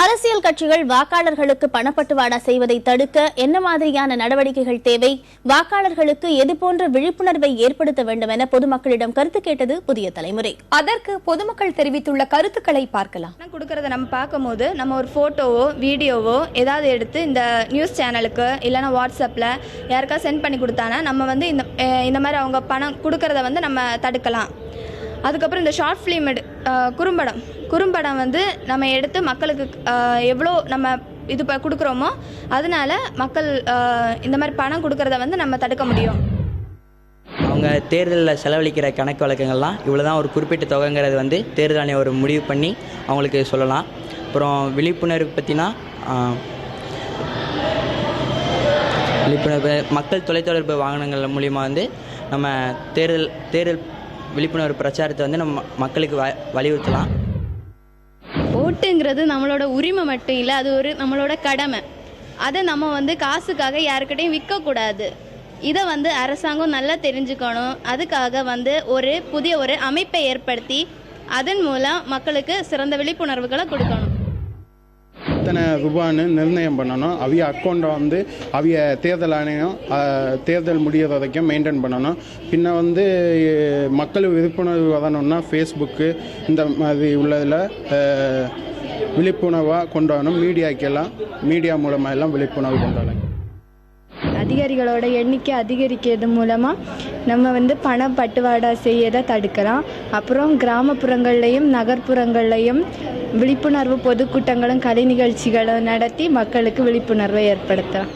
அரசியல் கட்சிகள் வாக்காளர்களுக்கு பணப்பட்டுவாடா செய்வதை தடுக்க என்ன மாதிரியான நடவடிக்கைகள் தேவை, வாக்காளர்களுக்கு எதுபோன்ற விழிப்புணர்வை ஏற்படுத்த வேண்டும் என பொதுமக்களிடம் கருத்து கேட்டது புதிய தலைமுறை. அதற்கு பொதுமக்கள் தெரிவித்துள்ள கருத்துக்களை பார்க்கலாம். கொடுக்கறத நம்ம பார்க்கும்போது நம்ம ஒரு போட்டோவோ வீடியோவோ ஏதாவது எடுத்து இந்த நியூஸ் சேனலுக்கு இல்லைன்னா வாட்ஸ்அப்பில் யாருக்கா சென்ட் பண்ணி கொடுத்தானா நம்ம வந்து இந்த மாதிரி அவங்க பணம் கொடுக்கறத வந்து நம்ம தடுக்கலாம். அதுக்கப்புறம் இந்த ஷார்ட் ஃபிலிம் குறும்படம் வந்து நம்ம எடுத்து மக்களுக்கு எவ்வளோ நம்ம இது கொடுக்குறோமோ அதனால மக்கள் இந்த மாதிரி பணம் கொடுக்கறத வந்து நம்ம தடுக்க முடியும். அவங்க தேர்தலில் செலவழிக்கிற கணக்கு வழக்கங்கள்லாம் இவ்வளோ தான் ஒரு குறிப்பிட்ட தொகைங்கிறது வந்து தேர்தல் ஆணையம் ஒரு முடிவு பண்ணி அவங்களுக்கு சொல்லலாம். அப்புறம் விழிப்புணர்வு பற்றினா விழிப்புணர்வு மக்கள் தொலைத்தொடர்பு வாகனங்கள் மூலிமா வந்து நம்ம தேர்தல் விழிப்புணர்வு பிரச்சாரத்தை வந்து நம்ம மக்களுக்கு வலியுறுத்தலாம். ஓட்டுங்கிறது நம்மளோட உரிமை மட்டும் இல்லை, அது ஒரு நம்மளோட கடமை. அதை நம்ம வந்து காசுக்காக யாருக்கிட்டையும் விற்கக்கூடாது. இதை வந்து அரசாங்கம் நல்லா தெரிஞ்சுக்கணும். அதுக்காக வந்து புதிய ஒரு அமைப்பை ஏற்படுத்தி அதன் மூலம் மக்களுக்கு சிறந்த விழிப்புணர்வுகளை கொடுக்கணும். எத்தனை ரூபான்னு நிர்ணயம் பண்ணணும். அவிய அக்கௌண்ட்டை வந்து அவிய தேர்தல் ஆணையம் தேர்தல் முடிகிற வரைக்கும் மெயின்டைன் பண்ணணும். பின்ன வந்து மக்கள் விழிப்புணர்வு வரணும்னா ஃபேஸ்புக்கு இந்த மாதிரி உள்ளதில் விழிப்புணர்வாக கொண்டு வரணும். மீடியா மூலமாக எல்லாம் விழிப்புணர்வு கொண்டு வரணும். அதிகாரிகளோட எண்ணிக்கை அதிகரிக்கிறது மூலமாக நம்ம வந்து பண பட்டுவாடா செய்யதை தடுக்கலாம். அப்புறம் கிராமப்புறங்கள்லையும் நகர்ப்புறங்கள்லையும் விழிப்புணர்வு பொதுக்கூட்டங்களும் கலை நிகழ்ச்சிகளும் நடத்தி மக்களுக்கு விழிப்புணர்வை ஏற்படுத்தலாம்.